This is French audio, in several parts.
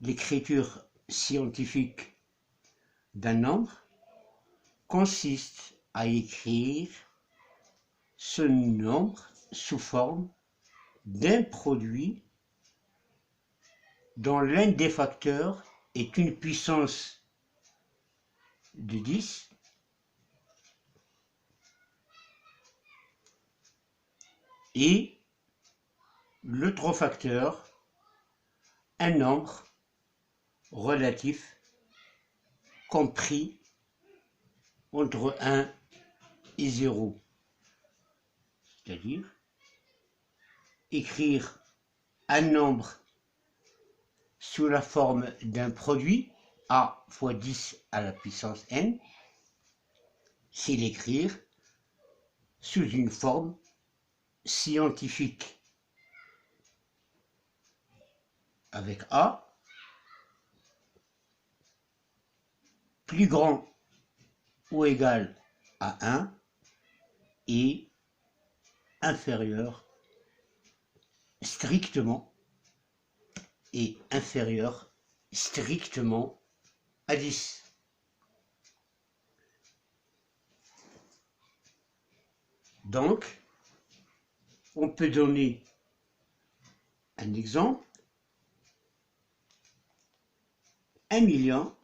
L'écriture scientifique d'un nombre consiste à écrire ce nombre sous forme d'un produit dont l'un des facteurs est une puissance de 10 et l'autre facteur, un nombre relatif compris entre 1 et 0. C'est-à-dire écrire un nombre sous la forme d'un produit a fois 10 à la puissance n, c'est l'écrire sous une forme scientifique avec a plus grand ou égal à 1 et inférieur strictement à 10. Donc, on peut donner un exemple. 1 million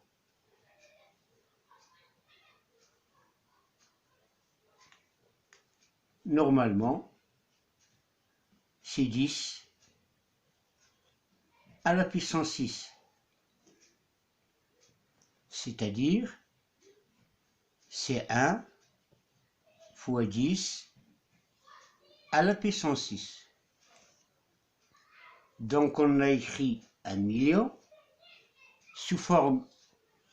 normalement, c'est 10 à la puissance 6. C'est-à-dire, c'est 1 fois 10 à la puissance 6. Donc, on a écrit 1 million sous forme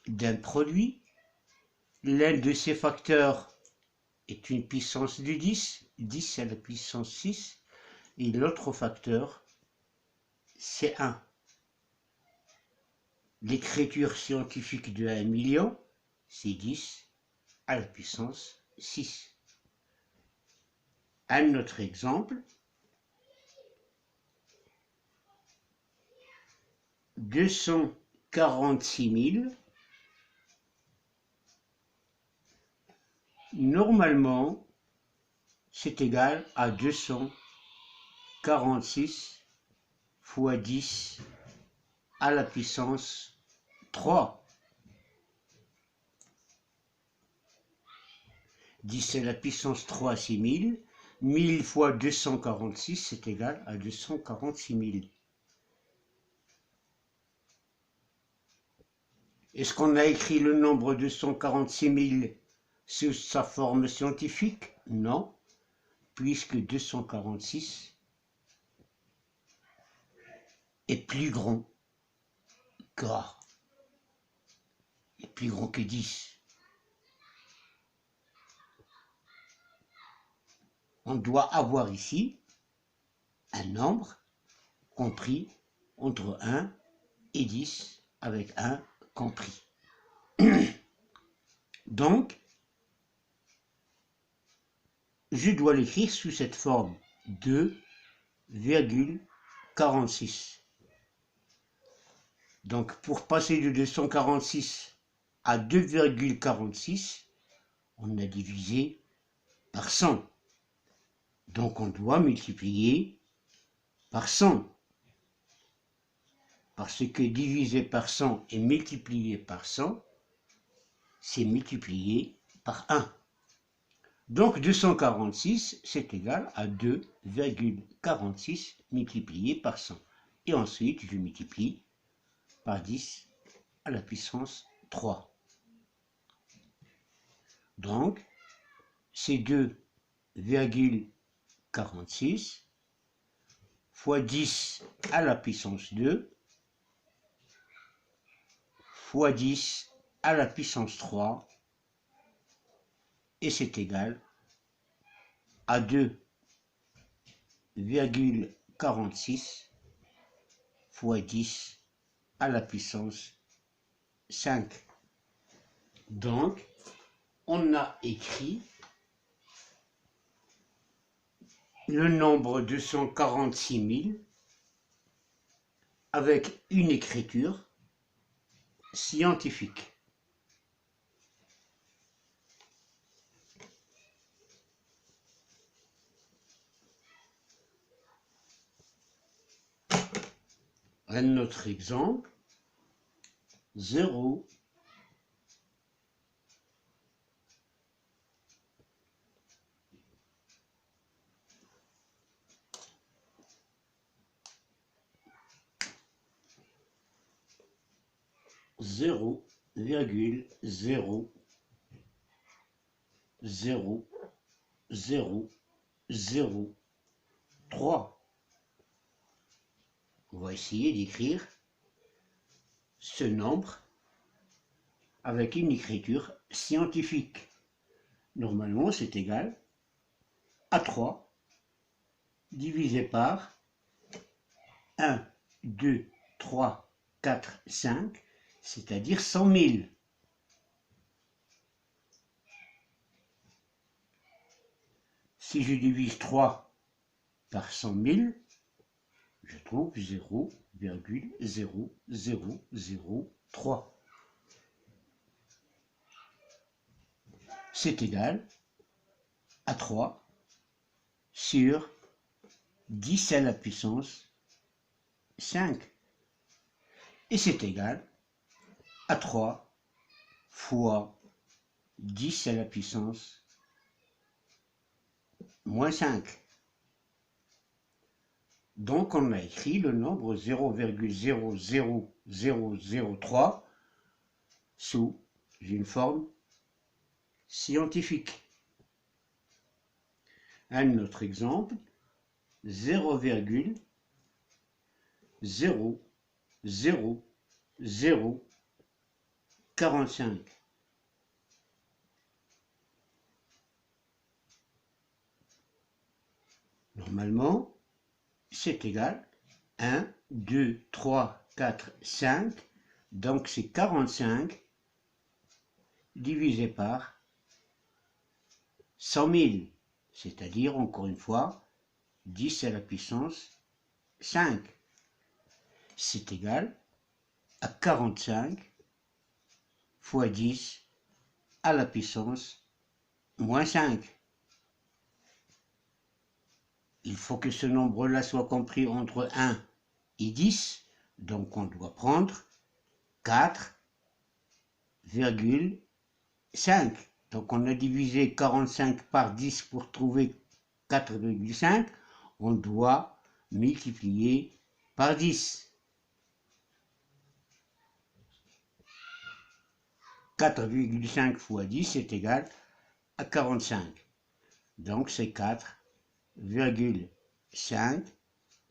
d'un produit. L'un de ces facteurs est une puissance de 10, 10 à la puissance 6, et l'autre facteur, c'est 1. L'écriture scientifique de 1 million, c'est 10 à la puissance 6. Un autre exemple, 246 000, normalement, c'est égal à 246 fois 10 à la puissance 3. 10 à la puissance 3, c'est 1000. 1000 fois 246, c'est égal à 246 000. Est-ce qu'on a écrit le nombre 246 000 sous sa forme scientifique? Non, puisque 246 est plus grand que A, est plus grand que 10. On doit avoir ici un nombre compris entre 1 et 10 avec 1 compris. Donc, je dois l'écrire sous cette forme 2,46. Donc, pour passer de 246 à 2,46, on a divisé par 100. Donc, on doit multiplier par 100. Parce que diviser par 100 et multiplier par 100, c'est multiplier par 1. Donc 246, c'est égal à 2,46 multiplié par 100. Et ensuite, je multiplie par 10 à la puissance 3. Donc, c'est 2,46 fois 10 à la puissance 2 fois 10 à la puissance 3, et c'est égal à 2,46 fois 10 à la puissance 5. Donc, on a écrit le nombre 246 000 avec une écriture scientifique. Un autre exemple, 0, 0,000003. On va essayer d'écrire ce nombre avec une écriture scientifique. Normalement, c'est égal à 3 divisé par 1, 2, 3, 4, 5, c'est-à-dire 100 000. Si je divise 3 par 100 000, je trouve 0,0003. C'est égal à 3 sur 10 à la puissance 5. Et c'est égal à 3 fois 10 à la puissance moins 5. Donc on a écrit le nombre 0,00003 sous une forme scientifique. Un autre exemple, 0,00045. Normalement, c'est égal à 1, 2, 3, 4, 5. Donc c'est 45 divisé par 100 000. C'est-à-dire, encore une fois, 10 à la puissance 5. C'est égal à 45 fois 10 à la puissance moins 5. Il faut que ce nombre-là soit compris entre 1 et 10, donc on doit prendre 4,5. Donc on a divisé 45 par 10 pour trouver 4,5. On doit multiplier par 10. 4,5 fois 10 est égal à 45. Donc c'est 4,5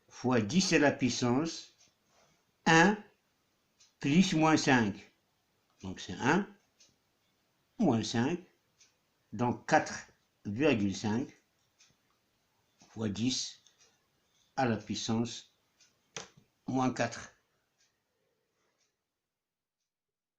fois 10 à la puissance 1 plus moins 5. Donc c'est 1 moins 5. Donc 4,5 fois 10 à la puissance moins 4.